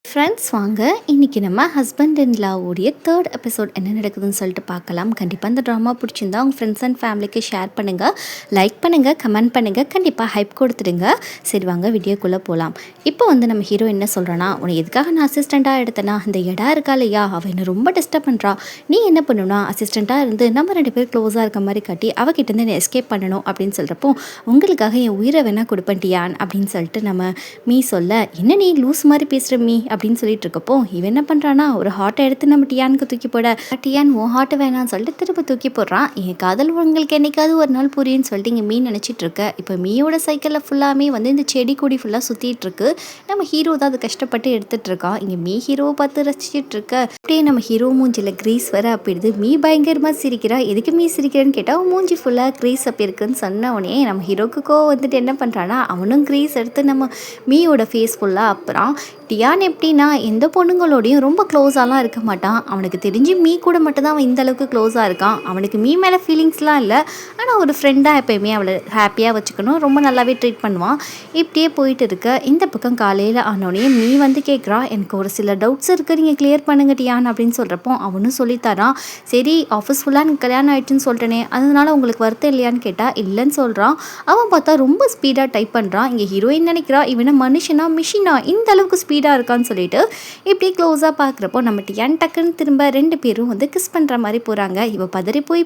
Friends வாங்க இன்றைக்கி நம்ம ஹஸ்பண்ட் அண்ட் லாவோடைய தேர்ட் எபிசோட் என்ன நடக்குதுன்னு சொல்லிட்டு பார்க்கலாம். கண்டிப்பாக இந்த ட்ராமா பிடிச்சிருந்தா உங்கள் ஃப்ரெண்ட்ஸ் அண்ட் ஃபேமிலிக்கு ஷேர் பண்ணுங்கள், லைக் பண்ணுங்கள், கமெண்ட் பண்ணுங்கள், கண்டிப்பாக ஹைப் கொடுத்துடுங்க. சரி வாங்க வீடியோக்குள்ளே போகலாம். இப்போ நம்ம ஹீரோ என்ன சொல்கிறேன்னா, உன்னை எதுக்காக நான் அசிஸ்டண்ட்டாக எடுத்தேன்னா இந்த இடம் இருக்கா இல்லையா, அவள் என்னை ரொம்ப டிஸ்டர்ப் பண்ணுறா. நீ என்ன பண்ணணும்னா அசிஸ்டண்ட்டாக இருந்து நம்ம 2 பேர் க்ளோஸாக இருக்க மாதிரி காட்டி அவகிட்டேருந்து என்னை எஸ்கேப் பண்ணணும் அப்படின்னு சொல்கிறப்போ, உங்களுக்காக என் உயிரை வேணால் கொடுப்பேன் டியான் அப்படின்னு சொல்லிட்டு நம்ம மீ சொல்ல, என்ன நீ லூஸ் மாதிரி பேசுகிற மீ அப்படின்னு சொல்லிட்டு இருக்கப்போ, இவன் என்ன பண்ணுறான்னா ஒரு ஹார்ட்டை எடுத்து நம்ம டியானுக்கு தூக்கி போட, டியான் உன் ஹார்ட்டு வேணான்னு சொல்லிட்டு திரும்ப தூக்கி போடுறான். என் காதல் உங்களுக்கு என்னைக்காவது ஒரு நாள் புரியுன்னு சொல்லிட்டு இங்கே மீ நினச்சிட்டு இருக்க. இப்போ மீயோட சைக்கிளில் ஃபுல்லாமே இந்த செடி கொடி ஃபுல்லாக சுற்றிட்டு இருக்கு. நம்ம ஹீரோ தான் அது கஷ்டப்பட்டு எடுத்துட்டு இருக்கான். இங்கே மீ ஹீரோவை பார்த்து ரசிச்சிட்டு இருக்க. அப்படியே நம்ம ஹீரோ மூஞ்சில் கிரீஸ் வர அப்பிடுது. மீ பயங்கரமாக சிரிக்கிறா. எதுக்கு மீ சிரிக்கிறேன்னு கேட்டால் மூஞ்சி ஃபுல்லாக கிரீஸ் அப்படி இருக்குன்னு சொன்ன உடனே நம்ம ஹீரோக்கு என்ன பண்ணுறான்னா அவனும் கிரீஸ் எடுத்து நம்ம மீயோட ஃபேஸ் ஃபுல்லாக அப்புறம் டியான் எப்படின்னா எந்த பொண்ணுங்களோடையும் ரொம்ப க்ளோஸாலாம் இருக்க மாட்டான். அவனுக்கு தெரிஞ்சு மீ கூட மட்டும்தான் அவன் இந்த அளவுக்கு க்ளோஸாக இருக்கான். அவனுக்கு மீ மேலே ஃபீலிங்ஸ்லாம் இல்லை, ஆனால் ஒரு ஃப்ரெண்டாக எப்போயுமே அவளை ஹாப்பியாக வச்சுக்கணும், ரொம்ப நல்லாவே ட்ரீட் பண்ணுவான். இப்படியே போயிட்டு இருக்க இந்த பக்கம் காலையில் ஆனோடனே மீ கேட்குறா, எனக்கு ஒரு சில டவுட்ஸ் இருக்குது, நீங்கள் கிளியர் பண்ணுங்க டியான் அப்படின்னு சொல்கிறப்போ அவனும் சொல்லித்தரான். சரி ஆஃபீஸ் ஃபுல்லாக எனக்கு கல்யாணம் ஆகிடுச்சுன்னு சொல்லிட்டேனே, அதனால உங்களுக்கு வருத்தம் இல்லையான்னு கேட்டால் இல்லைன்னு சொல்கிறான். அவன் பார்த்தா ரொம்ப ஸ்பீடாக டைப் பண்ணுறான். இங்கே ஹீரோயின் நினைக்கிறா இவனை மனுஷனா மிஷினா இந்த அளவுக்கு ஸ்பீடாக இருக்கான்னு சொல்லிட்டு இப்படி க்ளோஸாக பார்க்குறப்போ நம்ம டியான் டக்குன்னு திரும்ப 2 பேரும் கிஸ் பண்ணுற மாதிரி போகிறாங்க. இவ பதறி போய்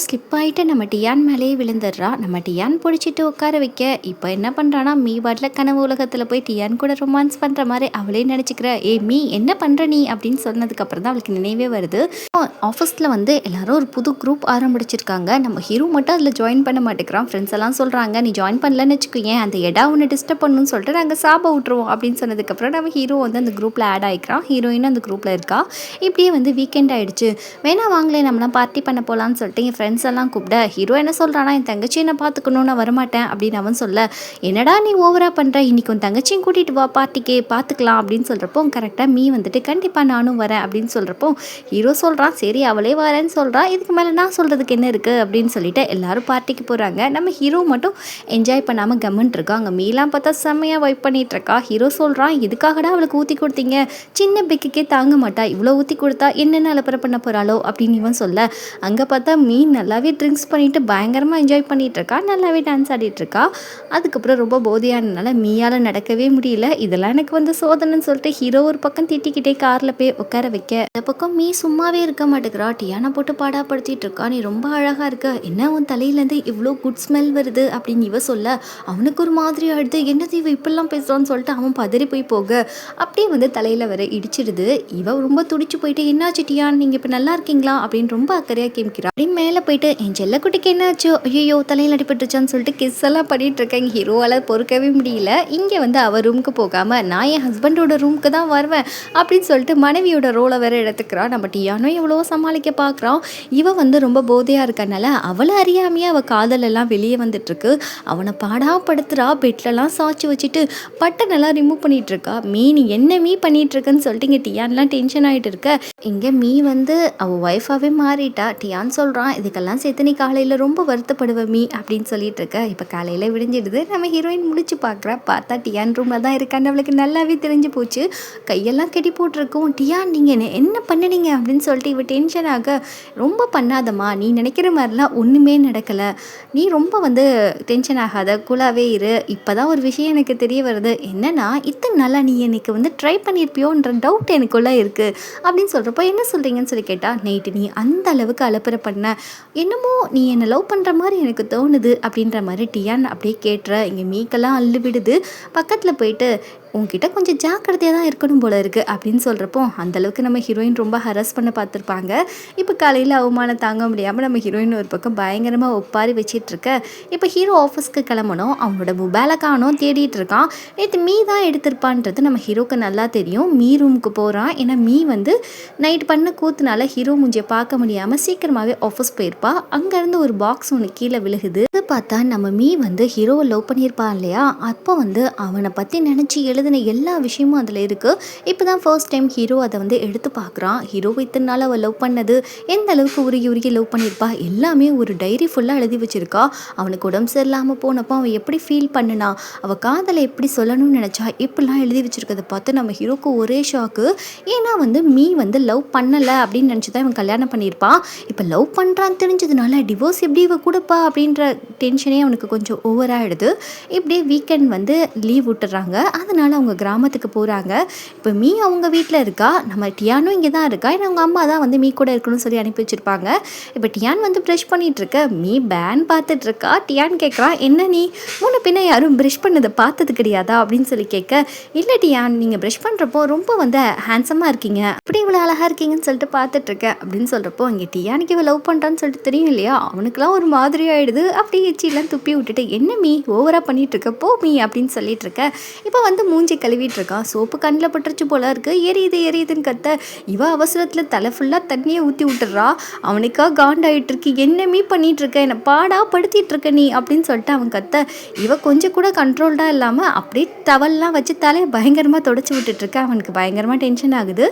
ஸ்லிப் ஆகிட்டு நம்ம டியான் மேலேயே விழுந்துடுறா. நம்ம டியான் பிடிச்சிட்டு உட்கார வைக்க இப்போ என்ன பண்ணுறான்னா மீ பாட்டில் கனவு உலகத்தில் போய் டியான் கூட ரொமான்ஸ் பண்ணுற மாதிரி அவளே நினச்சிக்கிற. மீ என்ன பண்ணுற நீ அப்படின்னு சொன்னதுக்கப்புறம் தான் அவளுக்கு நினைவே வருது. ஆஃபீஸில் எல்லாரும் ஒரு புது குரூப் ஆரம்பிச்சிருக்காங்க. நம்ம ஹீரோ மட்டும் அதில் ஜாயின் பண்ண மாட்டேங்கிறான். ஃப்ரெண்ட்ஸ் எல்லாம் சொல்கிறாங்க நீ ஜாயின் பண்ணலன்னு வச்சுக்கோங்க அந்த இடம் ஒன்று டிஸ்டர்ப் பண்ணணும்னு சொல்லிட்டு நாங்கள் சாப விட்டுருவோம் அப்படின்னு சொன்னதுக்கப்புறம் நம்ம ஹீரோ அந்த குரூப்பில் ஆட் ஆகிக்கிறான். ஹீரோயினும் அந்த குரூப்பில் இருக்கா. இப்படியே வீக்கெண்ட் ஆகிடுச்சு, வேணா வாங்களே நம்மளாம் பார்ட்டி பண்ண போகலான்னு சொல்லிட்டு என் ஃப்ரெண்ட்ஸ் எல்லாம் கூப்பிட ஹீரோ என்ன சொல்கிறான்னா என் தங்கச்சியை நான் பார்த்துக்கணும், நான் வரமாட்டேன் அப்படின்னு அவன் சொல்ல, என்னடா நீ ஓவராக பண்ணுற, இன்னைக்கு உன் தங்கச்சியும் கூட்டிகிட்டு வா பார்ட்டிக்கு பார்த்துக்கலாம் அப்படின்னு சொல்கிறப்போ கரெக்டாக மீ கண்டிப்பாக நானும் வரேன் அப்படின்னு சொல்கிறப்போ ஹீரோ சொல்கிறான் சரி அவளே வரேன்னு சொல்கிறான், இதுக்கு மேலே நான் சொல்கிறதுக்கு என்ன இருக்குது அப்படின்னு சொல்லிட்டு எல்லாரும் பார்ட்டிக்கு போகிறாங்க. நம்ம ஹீரோ மட்டும் என்ஜாய் பண்ணாமல் கம்முன்ட்டு இருக்கா. அங்கே மீலாம் பார்த்தா செம்மையாக வைப் பண்ணிட்டு இருக்கா. ஹீரோ சொல்கிறான் இதுக்காகடா அவளுக்கு ஊற்றி கொடுத்தீங்க, சின்ன பெக்குக்கே தாங்க மாட்டா, இவ்வளோ ஊற்றி கொடுத்தா என்னென்ன அலப்பற பண்ண போகிறாளோ அப்படின்னு இவன் சொல்ல, அங்கே பார்த்தா மீன் நல்லாவே ட்ரிங்க்ஸ் பண்ணிட்டு பயங்கரமாக என்ஜாய் பண்ணிட்டு இருக்கா, நல்லாவே டான்ஸ் ஆடிட்டு இருக்கா. அதுக்கப்புறம் ரொம்ப போதையானதுனால மீயால் நடக்கவே முடியல. இதெல்லாம் எனக்கு சோதனைன்னு சொல்லிட்டு ஹீரோ ஒரு பக்கம் திட்டிக்கிட்டே காரில் போய் உட்கார வைக்க, இந்த பக்கம் மீ சும்மாவே இருக்க மாட்டேங்கிறா. டியானை போட்டு பாடாப்படுத்திட்டு இருக்கா. நீ ரொம்ப அழகாக இருக்க, என்ன உன் தலையிலேருந்து இவ்வளோ குட் ஸ்மெல் வருது அப்படின்னு இவ சொல்ல, அவனுக்கு ஒரு மாதிரி ஆயிடுது, என்னது இவ இப்படிலாம் பேசுவான்னு சொல்லிட்டு அவன் பதறி போக அப்படியே தலையில் வர இடிச்சிடுது. இவ ரொம்ப துடிச்சு போயிட்டு என்னாச்சு டியான் நீங்கள் இப்போ நல்லா இருக்கீங்களா அப்படின்னு ரொம்ப அக்கறையாக கேட்கிறா. அப்படின்னு மேலே போயிட்டு என் செல்லக்குட்டிக்கு என்னாச்சு, ஐயோ தலையில் அடிபட்டுருச்சான்னு சொல்லிட்டு கிஸ் எல்லாம் பண்ணிட்டு இருக்கேன். ஹீரோவால் பொறுக்கவே முடியல. இங்கே அவ ரூமுக்கு போகாமல் நான் என் ஹஸ்பண்டோட ரூமுக்கு தான் வருவேன் அப்படின்னு சொல்லிட்டு மனைவியோட ரோலை வேற எடுத்துக்கிறான். நம்ம டியானோ எவ்வளோ சமாளிக்க பார்க்குறான். இவ ரொம்ப போதையாக இருக்கனால அவளை அறியாமையே அவள் காதல் எல்லாம் வெளியே வந்துட்டு இருக்கு. அவனை பாடாப்படுத்துறா. பெட்லலாம் சாய்ச்சி வச்சுட்டு பட்டனெல்லாம் ரிமூவ் பண்ணிட்டு இருக்கா. மீன் என்ன மீ பண்ணிட்டு இருக்குன்னு சொல்லிட்டு இங்கே டியான்லாம் டென்ஷன் ஆகிட்டு இருக்க. இங்கே மீ அவள் ஒய்ஃபாகவே மாறிட்டா. டியான் சொல்கிறான் இதுக்கெல்லாம் சேர்த்து நீ காலையில் ரொம்ப வருத்தப்படுவ மீ அப்படின்னு சொல்லிட்டு இருக்க. இப்போ காலையில் விடிஞ்சிடுது. நம்ம ஹீரோயின் முடிச்சு பார்க்குறா. பார்த்தா டியான் ரூமில் தான் இருக்கான்னு அவளுக்கு நல்லாவே தெரிஞ்சு போச்சு. கையெல்லாம் கட்டி போட்டிருக்கோம். டியான் நீங்கள் என்ன பண்ணினீங்க அப்படின்னு சொல்லிட்டு இவ டென்ஷன் ஆக, ரொம்ப பண்ணாதம்மா, நீ நினைக்கிற மாதிரிலாம் ஒன்றுமே நடக்கலை, நீ ரொம்ப டென்ஷன் ஆகாத, கூலாகவே இரு. இப்போ தான் ஒரு விஷயம் எனக்கு தெரிய வருது, என்னன்னா இத்தனை நாளாக நீ எனக்கு ட்ரை பண்ணியிருப்பியோன்ற டவுட் எனக்குள்ளே இருக்குது அப்படின்னு சொல்கிறப்போ என்ன சொல்கிறீங்கன்னு சொல்லி கேட்டால், நைட்டு நீ அந்த அளவுக்கு அலப்பற பண்ண, என்னமோ நீ என்னை லவ் பண்ணுற மாதிரி எனக்கு தோணுது அப்படின்ற மாதிரி டியான் அப்படியே கேட்டுற. இங்கே மீக்கெல்லாம் அள்ளு விடுது. பக்கத்தில் போயிட்டு உங்ககிட்ட கொஞ்சம் ஜாக்கிரதையாக தான் இருக்கணும் போல இருக்குது அப்படின்னு சொல்கிறப்போ அந்தளவுக்கு நம்ம ஹீரோயின் ரொம்ப ஹராஸ் பண்ண பார்த்துருப்பாங்க. இப்போ காலையில் அவமானம் தாங்க முடியாமல் நம்ம ஹீரோயின் ஒரு பக்கம் பயங்கரமாக ஒப்பாரி வச்சிட்ருக்க. இப்போ ஹீரோ ஆஃபீஸ்க்கு கிளம்பணும். அவனோட மொபைலை காணோம், தேடிட்டு இருக்கான். நேற்று மீ தான் எடுத்திருப்பான்றது நம்ம ஹீரோக்கு நல்லா தெரியும். மீ ரூமுக்கு போகிறான். ஏன்னா மீ நைட் பண்ண கூத்துனால ஹீரோ மூஞ்சியை பார்க்க முடியாமல் சீக்கிரமாகவே ஆஃபீஸ் போயிருப்பா. அங்கேருந்து ஒரு பாக்ஸ் ஒன்று கீழே விழுகுது. அடுத்து பார்த்தா நம்ம மீ வந்து ஹீரோவை லவ் பண்ணியிருப்பான் இல்லையா, அப்போ வந்து அவனை பற்றி நினச்சி எழுதின எல்லா விஷயமும் அதில் இருக்குது. இப்போ தான் ஃபர்ஸ்ட் டைம் ஹீரோ அதை வந்து எடுத்து பார்க்குறான். ஹீரோவை இத்தனை நாள் அவள் லவ் பண்ணது, எந்த அளவுக்கு உருகி உருகி லவ் பண்ணியிருப்பா, எல்லாமே ஒரு டைரி ஃபுல்லாக எழுதி வச்சிருக்கா. அவனுக்கு உடம்பு சரியில்லாமல் போனப்போ அவன் எப்படி ஃபீல் பண்ணினா, அவள் காதலை எப்படி சொல்லணும்னு நினச்சா, இப்படிலாம் எழுதி வச்சிருக்கதை பார்த்து நம்ம ஹீரோக்கு ஒரே ஷாக்கு. ஏன்னா வந்து மீ வந்து லவ் பண்ணலை அப்படின்னு நினச்சி தான் இவன் கல்யாணம் பண்ணியிருப்பான். இப்போ லவ் பண்ணுறான்னு தெரிஞ்சதுனால டிவோர்ஸ் எப்படி இவ கொடுப்பா அப்படின்ற டென்ஷனே அவனுக்கு கொஞ்சம் ஓவராகிடுது. இப்படியே வீக்கெண்ட் வந்து லீவ் விட்டுறாங்க. அதனால் அவங்க கிராமத்துக்கு போகிறாங்க. இப்போ மீ அவங்க வீட்டில் இருக்கா, நம்ம டியானும் இங்கே தான் இருக்கா. ஏன்னா அவங்க அம்மா தான் வந்து மீ கூட இருக்கணும்னு சொல்லி அனுப்பி வச்சுருப்பாங்க. இப்போ டியான் வந்து ப்ரஷ் பண்ணிகிட்ருக்க, மீ பேன் பார்த்துட்ருக்கா. டியான் கேட்குறான், என்ன நீ முன்ன பின்ன யாரும் ப்ரஷ் பண்ணதை பார்த்தது கிடையாதா அப்படின்னு சொல்லி கேட்க, இல்லை டியான் நீங்கள் ப்ரஷ் பண்ணுறப்போ ரொம்ப வந்து ஹேண்ட்ஸமாக இருக்கீங்க, அப்படி இவ்வளோ அழகாக இருக்கீங்கன்னு சொல்லிட்டு பார்த்துட்ருக்கேன் அப்படின்னு சொல்கிறப்போ, இங்கே டியானுக்கு இவ லவ் பண்ணுறான்னு சொல்லிட்டு தெரியும் இல்லையா, அவனுக்குலாம் ஒரு மாதிரி ஆகிடுது. அப்படியே எச்சிலாம் துப்பி விட்டுட்டு, என்ன மீ ஓவராக பண்ணிகிட்ருக்க, போ மீ அப்படின்னு சொல்லிட்டு இருக்க. இப்போ வந்து மூஞ்சி கழுவிட்டு இருக்கான். சோப்பு கண்ணில் பட்டுருச்சு போல இருக்கு. எரியுதுன்னு கத்த, இவ அவசரத்தில் தலை ஃபுல்லாக தண்ணியை ஊற்றி விட்டுறா. அவனுக்கா காண்டாயிட்டு இருக்கு. என்ன மீ பண்ணிட்டு இருக்க, என்னை பாடா படுத்திட்டு இருக்க நீ அப்படின்னு சொல்லிட்டு அவன் கத்த, இவ கொஞ்சம் கூட கண்ட்ரோல்டாக இல்லாமல் அப்படியே டவல்லாம் வச்சு தலையை பயங்கரமாக தொடச்சி விட்டுட்டு இருக்க. அவனுக்கு பயங்கரமாக டென்ஷன் ஆகுது.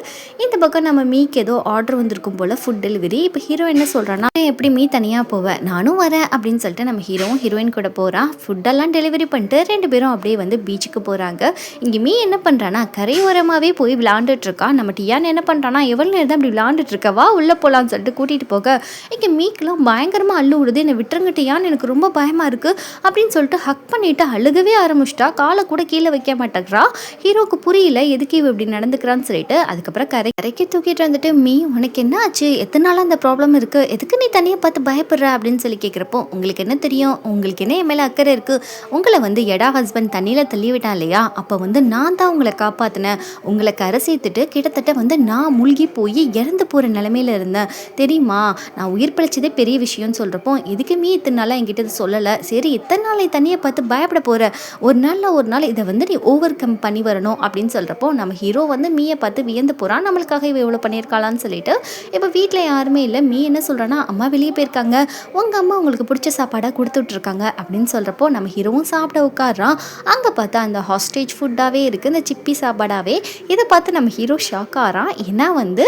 இந்த பக்கம் நம்ம மீக்கு ஏதோ ஆர்டர் வந்திருக்கும் போல் ஃபுட் டெலிவரி. இப்போ ஹீரோ என்ன சொல்கிறான்னா, எப்படி மீ தனியாக போவேன், நானும் வரேன் அப்படின்னு சொல்லிட்டு நம்ம ஹீரோவும் ஹீரோயின் கூட போகிறான். ஃபுட்டெல்லாம் டெலிவரி பண்ணிட்டு 2 பேரும் அப்படியே வந்து பீச்சுக்கு போகிறாங்க. இங்கே மீ என்ன பண்ணுறான்னா, கரையோரமாகவே போய் விளாண்டுட்டு இருக்கான். நம்ம டியான் என்ன பண்ணுறான்னா, எவ்வளோ நேரம் தான் அப்படி விளாண்டுட்டு இருக்கவா, உள்ளே போகலான்னு சொல்லிட்டு கூட்டிகிட்டு போக, இங்கே மீக்கெலாம் பயங்கரமாக அள்ளு விடுது. என்னை விட்டுருங்க டியான், எனக்கு ரொம்ப பயமாக இருக்குது அப்படின்னு சொல்லிட்டு ஹக் பண்ணிவிட்டு அழுகவே ஆரம்பிச்சிட்டா. காலை கூட கீழே வைக்க மாட்டேங்கிறா. ஹீரோக்கு புரியல எதுக்கு இவ இப்படி நடந்துக்கிறான்னு சொல்லிட்டு அதுக்கப்புறம் கரைக்கு தூக்கிட்டு வந்துட்டு, மீ உனக்கு என்ன ஆச்சு, எத்தனை நாளாக அந்த ப்ராப்ளம் இருக்குது, எதுக்கு நீ தனியாக பார்த்து பயப்படுற அப்படின்னு சொல்லி கேட்குறப்போ, உங்களுக்கு என்ன தெரியும், உங்களுக்கு என்ன என் மேலே அக்கறை இருக்குது, உங்களை வந்து எடா ஹஸ்பண்ட் தண்ணியில் தள்ளி விட்டான் இல்லையா, அப்போ வந்து நான் தான் உங்களை காப்பாற்றினேன், உங்களை கரை சேர்த்துட்டு கிட்டத்தட்ட வந்து நான் மூழ்கி போய் இறந்து போகிற நிலமையில இருந்தேன் தெரியுமா, நான் உயிர் பிழைச்சதே பெரிய விஷயம்னு சொல்கிறப்போ, எதுக்குமே இத்தனை நாளாக என்கிட்ட சொல்லலை, சரி இத்தனை நாளை தண்ணியை பார்த்து பயப்பட போகிற, ஒரு நாள் இதை வந்து நீ ஓவர் கம் பண்ணி வரணும் அப்படின்னு சொல்கிறப்போ, நம்ம ஹீரோ வந்து மீயை பார்த்து வியந்து போகிறான். நம்மளுக்காக இவ எவ்வளோ பண்ணியிருக்காளான்னு சொல்லிட்டு. இப்போ வீட்டில் யாருமே இல்லை. மீ என்ன சொல்கிறான்னா, அம்மா வெளியே போயிருக்காங்க, உங்கள் அம்மா உங்களுக்கு பிடிச்ச சாப்பாடாக கொடுத்துட்ருக்காங்க அப்படின்னு சொல்கிறப்போ, நம்ம ஹீரோவும் சாப்பிட உட்காடுறான். அங்கே பார்த்தா அந்த ஹாஸ்டேஜ் ஃபுட்டாகவே இருக்குது, இந்த சிப்பி சாப்பாடாகவே. இதை பார்த்து நம்ம ஹீரோ ஷாக் ஆகிறான். ஏன்னா வந்து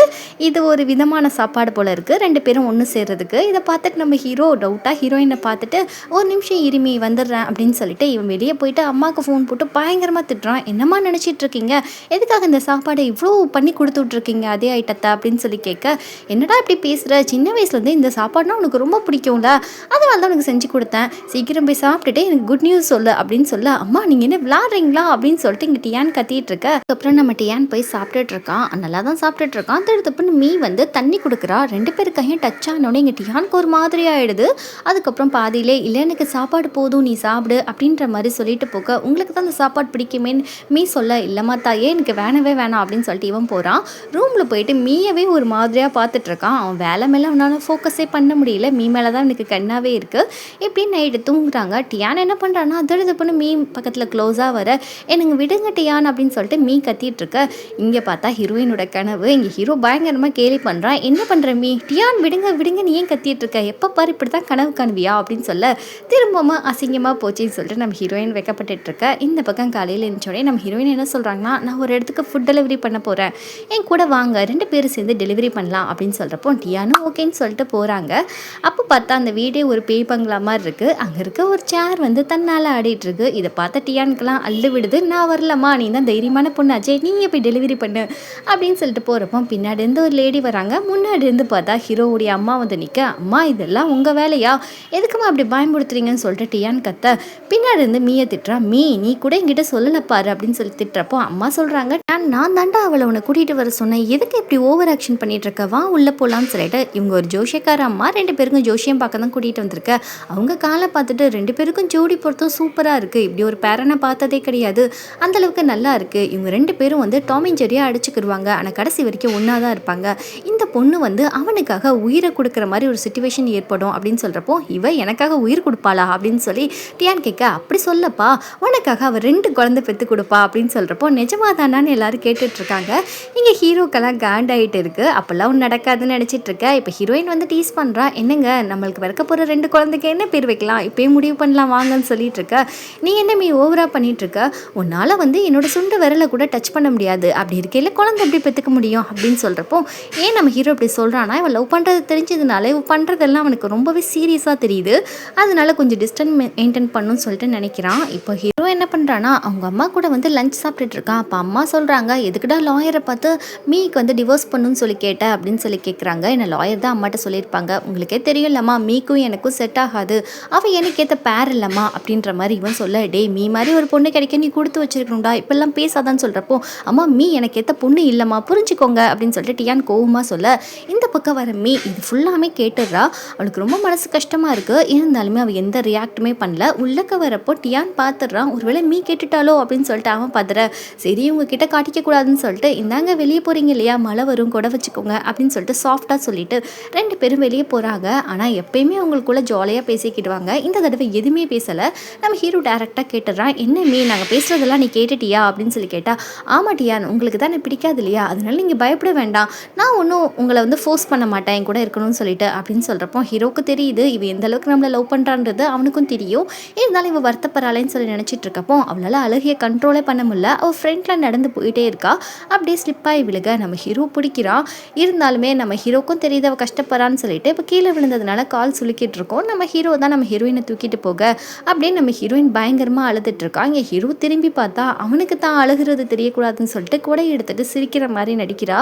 இது ஒரு விதமான சாப்பாடு போல் இருக்குது, 2 பேரும் ஒன்று சேர்றதுக்கு. இதை பார்த்துட்டு நம்ம ஹீரோ டவுட்டாக ஹீரோயினை பார்த்துட்டு, ஒரு நிமிஷம் இருமி வந்துடுறேன் அப்படின்னு சொல்லிட்டு இவன் வெளியே போயிட்டு அம்மாவுக்கு ஃபோன் போட்டு பயங்கரமாக திட்டுறான். என்னம்மா நினச்சிட்டு இருக்கீங்க, எதுக்காக இந்த சாப்பாடை இவ்வளோ பண்ணி கொடுத்துட்ருக்கீங்க அதே ஐட்டத்தை அப்படின்னு சொல்லி கேட்க, என்னடா இப்படி பேசுகிற, சின்ன வயசுலேருந்து இந்த சாப்பாடுனா உனக்கு ரொம்ப பிடிக்கும்ல, அதனால தான் உனக்கு செஞ்சு கொடுத்தேன், சீக்கிரம் போய் சாப்பிட்டுட்டு எனக்கு குட் நியூஸ் சொல்லு அப்படின்னு சொல்ல, அம்மா நீங்கள் என்ன விளாட்றீங்களா அப்படின்னு சொல்லிட்டு இங்கே டியான் கத்திட்டு இருக்க. அதுக்கப்புறம் நம்ம டியான் போய் சாப்பிட்டுட்டு இருக்கான். நல்லா தான் சாப்பிட்டுட்டு இருக்கான். திருத்தப்புன்னு மீ வந்து தண்ணி கொடுக்குறா. 2 பேர் கையும் டச் ஆனோடனே இங்கே டியானுக்கு ஒரு மாதிரி ஆகிடுது. அதுக்கப்புறம் பாதியிலே, இல்லை எனக்கு சாப்பாடு போதும் நீ சாப்பிடு அப்படின்ற மாதிரி சொல்லிட்டு போக, உங்களுக்கு தான் அந்த சாப்பாடு பிடிக்குமேன்னு மீ சொல்ல, இல்லைம்மா தாயே எனக்கு வேணவே வேணாம் அப்படின்னு சொல்லிட்டு இவன் போகிறான். ரூமில் போயிட்டு மீயவே ஒரு மாதிரியாக பார்த்துட்டு இருக்கான். அவன் வேலை மேலே அவனால் ஃபோக்கஸே பண்ண முடியல. மீ மேலே தான் எனக்கு கண்ணாவே இருக்குது. இப்படின்னு நைட்டு தூங்குறாங்க. டியான் என்ன பண்ணுறான்னா, அதோட பொண்ணு மீ பக்கத்தில் க்ளோஸாக வர, எனக்கு விடுங்க டியான் அப்படின்னு சொல்லிட்டு மீ கத்திட்டு இருக்க. இங்கே பார்த்தா ஹீரோயினோட கனவு. இங்கே ஹீரோ பயங்கரமாக கேலி பண்ணுறான். என்ன பண்ணுற மீ, டியான் விடுங்க விடுங்க நீ ஏன் கத்திட்டு இருக்க, எப்போ பாரு இப்படி தான் கனவு காணுவியா அப்படின்னு சொல்ல, திரும்பவும் அசிங்கமாக போச்சுன்னு சொல்லிட்டு நம்ம ஹீரோயின் வைக்கப்பட்டு இருக்க. இந்த பக்கம் காலையில் இருந்துச்சோடனே நம்ம ஹீரோயின் என்ன சொல்கிறாங்கன்னா, நான் ஒரு இடத்துக்கு ஃபுட் டெலிவரி பண்ண போகிறேன், என் கூட வாங்க 2 பேரும் சேர்ந்து டெலிவரி பண்ணலாம் அப்படின்னு சொல்கிறப்போ, டியானும் ஓகேன்னு சொல்லிட்டு போகிறாங்க. அப்போ பார்த்தா அந்த வீடே ஒரு பேய் பங்களா மாதிரி இருக்குது. அங்கே இருக்க ஒரு சேர் வந்து தன்னால் ஆடிட்டுருக்கு. இதை பார்த்த டியானுக்கெல்லாம் அள்ளு விடுது. நான் வரலம்மா, நீ தான் தைரியமான பொண்ணாச்சே, நீயே போய் டெலிவரி பண்ணு அப்படின்னு சொல்லிட்டு போகிறப்போ, பின்னாடி இருந்து ஒரு லேடி வராங்க. முன்னாடி இருந்து பார்த்தா ஹீரோவுடைய அம்மா வந்து நிற்க, அம்மா இதெல்லாம் உங்கள் வேலையா, எதுக்குமா அப்படி பயன்படுத்துறீங்கன்னு சொல்லிட்டு டியான் கத்த, பின்னாடி இருந்து மீயை திட்டுறா. மீ நீ கூட என்கிட்ட சொல்லலை பாரு அப்படின்னு சொல்லி திட்டுறப்போ, அம்மா சொல்கிறாங்க, நான் தாண்டா அவளை உன்னை கூட்டிகிட்டு வர சொன்னேன், எதுக்கு இப்படி ஓவர் ஆக்ஷன் பண்ணிட்டு இருக்க, வா உள்ளே போகலான்னு சொல்லிட்டு இவங்க ஒரு ஜோஷியக்கார அம்மா 2 பேருக்கும் ஜோஷியம் பார்க்க தான் கூட்டிகிட்டு வந்திருக்க. அவங்க காலை பார்த்துட்டு 2 பேருக்கும் ஜோடி பொருத்தம் சூப்பராக இருக்குது, இப்படி ஒரு பேரனை பார்த்ததே கிடையாது, அந்தளவுக்கு நல்லா இருக்குது, இவங்க 2 பேரும் வந்து டாம் அண்ட் ஜெர்ரியாக அடிச்சுக்கிடுவாங்க, ஆனால் கடைசி வரைக்கும் ஒன்றா தான் இருப்பாங்க, இந்த பொண்ணு வந்து அவனுக்காக உயிரை கொடுக்குற மாதிரி ஒரு சிச்சுவேஷன் ஏற்படும் அப்படின்னு சொல்கிறப்போ, இவ எனக்காக உயிர் கொடுப்பாளா அப்படின்னு சொல்லி டியான் கேட்க, அப்படி சொல்லப்பா, உனக்காக அவள் 2 குழந்தை பெற்று கொடுப்பா அப்படின்னு சொல்கிறப்போ, நிஜமாக தானான்னு எல்லாரும் கேட்டுட்ருக்காங்க. இங்கே ஹீரோக்கெல்லாம் காண்டாகிட்டு இருக்குது. அப்போல்லாம் ஒன்று நடக்காதுன்னு நினச்சிட்டு இருக்க. இப்போ ஹீரோயின் வந்து டீஸ் பண்ணுறா, என்னங்க நம்மளுக்கு பிறக்க போகிற 2 குழந்தைக்கு என்ன பேர் வைக்கலாம், இப்போயே முடிவு பண்ணலாம் வாங்கன்னு சொல்லிட்டு இருக்க. நீ என்ன மீ ஓவராக பண்ணிட்டு இருக்க, உன்னால் வந்து என்னோட சுண்டு விரலை கூட டச் பண்ண முடியாது, அப்படி இருக்கையில் குழந்தை எப்படி பெற்றுக்க முடியும் அப்படின்னு சொல்கிறப்போ ஏன் நம்ம ஹீரோ இப்படி சொல்கிறான்னா இவன் லவ் பண்ணுறது தெரிஞ்சதுனால இவன் பண்ணுறதெல்லாம் அவனுக்கு ரொம்பவே சீரியஸாக தெரியுது, அதனால கொஞ்சம் டிஸ்டன்ஸ் மெயின்டைன் பண்ணணும்னு சொல்லிட்டு நினைக்கிறான். இப்போ ஹீரோ என்ன பண்ணுறான்னா அவங்க அம்மா கூட வந்து லஞ்ச் சாப்பிட்டுட்டு இருக்கான். அப்போ அம்மா சொல்கிறாங்க எதுக்குடா லாயரை பார்த்து மீக்கு வந்து டிவோர்ஸ் பண்ணுன்னு சொல்லி கேட்டேன் அப்படின்னு சொல்லி கேட்குறாங்க. என்ன லாயர் தான் அம்மாட்ட சொல்லியிருப்பாங்க, உங்களுக்கே தெரியும் இல்லம்மா மீக்கும் எனக்கும் செட் ஆகாது, அவள் எனக்கு ஏற்ற பேர் இல்லம்மா அப்படின்ற மாதிரி இவன் சொல்ல, டே மீ மாதிரி ஒரு பொண்ணு கிடைக்க நீ கொடுத்து வச்சிருக்கணும்டா, இப்பெல்லாம் பேசாதான்னு சொல்கிறப்போ அம்மா மீ எனக்கு ஏற்ற பொண்ணு இல்லைம்மா புரிஞ்சுக்கோங்க அப்படின்னு சொல்லிட்டு டியான் கோவமாக சொல்ல, இந்த பக்கம் வர மீ இது ஃபுல்லாமே கேட்டுடுறா. அவளுக்கு ரொம்ப மனசு கஷ்டமாக இருக்குது. இருந்தாலுமே அவள் எந்த ரியாக்டுமே பண்ணல. உள்ளக்க வரப்போ டியான் பார்த்துடுறான், ஒருவேளை மீ கேட்டுட்டாலோ அப்படின்னு சொல்லிட்டு அவன் பார்த்துற, சரி உங்ககிட்ட காட்டிக்க கூடாதுன்னு சொல்லிட்டு இந்தாங்க வெளியே போகிறீங்க இல்லையா, மழை வரும் கூட வச்சுக்கோங்க அப்படின்னு சொல்லிட்டு சாஃப்டாக சொல்லிட்டு 2 பேரும் வெளியே போகிறாங்க. ஆனால் எப்பயுமே அவங்களுக்குள்ள ஜாலியாக பேசிக்கிடுவாங்க. இந்த தடவை எதுவுமே பேசலை. நம்ம ஹீரோ டேரெக்டாக கேட்டுடுறான், என்ன மீ நாங்கள் பேசுகிறதெல்லாம் நீ கேட்டுட்டியா அப்படின்னு சொல்லி கேட்டால், ஆமா டியான் உங்களுக்கு தான் பிடிக்காது இல்லையா, அதனால நீங்கள் பயப்பட வேண்டாம், நான் ஒன்றும் உங்களை வந்து ஃபோர்ஸ் பண்ண மாட்டேன் என் கூட இருக்கணும்னு சொல்லிட்டு அப்படின்னு சொல்கிறப்போ ஹீரோக்கு தெரியுது இவ எந்த அளவுக்கு நம்மளை லவ் பண்ணுறான்றது அவனுக்கும் தெரியும். இருந்தாலும் இவ வருத்தப்படுறாளேன்னு சொல்லி நினச்சிட்டு இருக்கப்போ அவளால் அழுகையை கண்ட்ரோலே பண்ண முடியல. அவள் ஃப்ரெண்டில் நடந்து போயிட்டே இருக்கா. அப்படியே ஸ்லிப்பாகி விழுக நம்ம ஹீரோ பிடிக்கிறான். இருந்தாலுமே நம்ம ஹீரோக்கும் தெரியுது அவள் கஷ்டப்படுறான்னு சொல்லிட்டு இப்போ கீழே விழுந்ததுனால கால் சுலுக்கிட்டு இருக்கோம். நம்ம ஹீரோ தான் நம்ம ஹீரோயினை தூக்கிட்டு போக அப்படியே நம்ம ஹீரோயின் பயங்கரமாக அழுதுட்டு இருக்கா. இங்கே ஹீரோ திரும்பி பார்த்தா அவனுக்கு தான் அழுகிறது தெரியக்கூடாதுன்னு சொல்லிட்டு கூட எடுத்துட்டு சிரிக்கிற மாதிரி நடிக்கிறா.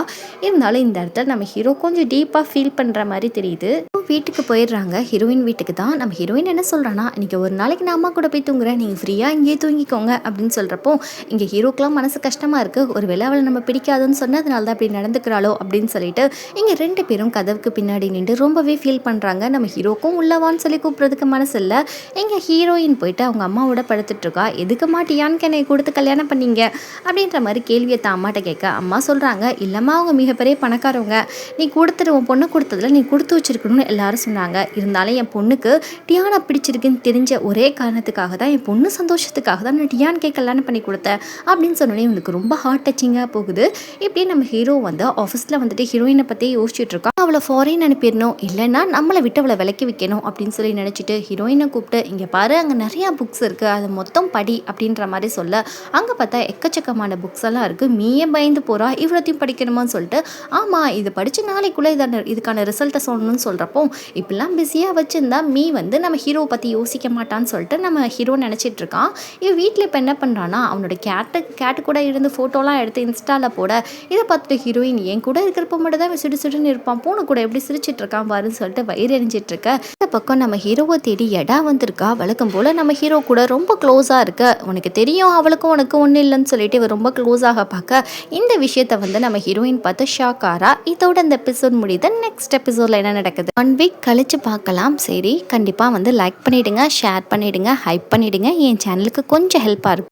இருந்தாலும் இந்த இடத்துல நம்ம ஹீரோ கொஞ்சம் டீப்பாக ஃபீல் பண்ணுற மாதிரி தெரியுது. வீட்டுக்கு போயிடுறாங்க, ஹீரோயின் வீட்டுக்கு தான். நம்ம ஹீரோயின் என்ன சொல்கிறான்னா, இன்றைக்கி ஒரு நாளைக்கு நான் அம்மா கூட போய் தூங்குறேன், நீங்கள் ஃப்ரீயாக இங்கேயே தூங்கிக்கோங்க அப்படின்னு சொல்கிறப்போ இங்கே ஹீரோக்கெலாம் மனசு கஷ்டமாக இருக்குது. ஒரு வேளை அவளை நம்ம பிடிக்காதுன்னு சொன்னதுனால தான் அப்படி நடந்துக்கிறாளோ அப்படின்னு சொல்லிட்டு இங்கே 2 பேரும் கதவுக்கு பின்னாடி நின்று ரொம்பவே ஃபீல் பண்ணுறாங்க. நம்ம ஹீரோக்கும் உள்ளவான்னு சொல்லி கூப்பிட்றதுக்கு மனசு இல்லை. இங்கே ஹீரோயின் போயிட்டு அவங்க அம்மாவோட படுத்துட்ருக்கா. எதுக்கு மாட்டியான்னு என்னை கொடுத்து கல்யாணம் பண்ணீங்க அப்படின்ற மாதிரி கேள்வியை தான் அம்மாட்ட கேட்க அம்மா சொல்கிறாங்க, இல்லைம்மா அவங்க மிகப்பெரிய பணக்காரவங்க, நீ கொடுத்துட்டு உன் பொண்ணு கொடுத்ததில் நீ கொடுத்து வச்சிருக்கணும்னு எல்லாரும் சொன்னாங்க. இருந்தாலும் என் பொண்ணுக்கு டியானை பிடிச்சிருக்குன்னு தெரிஞ்ச ஒரே காரணத்துக்காக தான், என் பொண்ணு சந்தோஷத்துக்காக தான் நான் டியானுக்கே கல்யாணம் பண்ணி கொடுத்தேன் அப்படின்னு சொன்னோன்னே இவனுக்கு ரொம்ப ஹார்ட் டச்சிங்காக போகுது. இப்படி நம்ம ஹீரோ வந்து ஆஃபீஸில் வந்துட்டு ஹீரோயினை பற்றி யோசிச்சுட்டு இருக்கோம். அவளை ஃபாரின் அனுப்பிடணும், இல்லைன்னா நம்மளை விட்டு அவளை விலைக்கு வைக்கணும் அப்படின்னு சொல்லி நினச்சிட்டு ஹீரோயினை கூப்பிட்டு இங்கே பாரு அங்கே நிறையா புக்ஸ் இருக்குது, அது மொத்தம் படி அப்படின்ற மாதிரி சொல்ல, அங்கே பார்த்தா எக்கச்சக்கமான புக்ஸ் எல்லாம் இருக்குது. மீயே பயந்து போகிறா, இவ்வளோத்தையும் படிக்கணுமான்னு சொல்லிட்டு. ஆமாம் இது படித்து நாளைக்குள்ளே இதுக்கான ரிசல்ட்டை சொல்லணும்னு சொல்கிறப்போ இப்படிலாம் பிஸியாக வச்சுருந்தா மீ வந்து நம்ம ஹீரோவை பற்றி யோசிக்க மாட்டான்னு சொல்லிட்டு நம்ம ஹீரோ நினச்சிட்டு இருக்கான். இவன் வீட்டில் இப்போ என்ன பண்ணுறான்னா அவனோட கேட்டு கூட இருந்து ஃபோட்டோலாம் எடுத்து இன்ஸ்டாவில் போட, இதை பார்த்துட்டு ஹீரோயின் என் கூட இருக்கிறப்ப மட்டும் தான் சிடு சிடுன்னு இருப்பான், பூனை கூட எப்படி சிரிச்சிட்டு இருக்கான் பாருன்னு சொல்லிட்டு வயிறு எரிஞ்சிட்டு இருக்க. இந்த பக்கம் நம்ம ஹீரோவை தேடி எடா வந்திருக்கா. வழக்கம் போல் நம்ம ஹீரோ கூட ரொம்ப க்ளோஸாக இருக்க, உனக்கு தெரியும் அவளுக்கும் உனக்கு ஒன்றும் இல்லைன்னு சொல்லிட்டு இவன் ரொம்ப க்ளோஸாக பார்க்க இந்த விஷயத்தை வந்து நம்ம ஹீரோயின் பார்த்து ஷாக் ஆறா. இதோட இந்த எபிசோட் முடியுது. நெக்ஸ்ட் எபிசோடில் என்ன நடக்குது 1 வீக் கழிச்சு பார்க்கலாம். சரி கண்டிப்பாக வந்து லைக் பண்ணிவிடுங்க, ஷேர் பண்ணிவிடுங்க, ஹைப் பண்ணிவிடுங்க. என் சேனலுக்கு கொஞ்சம் ஹெல்ப்பாக இருக்கும்.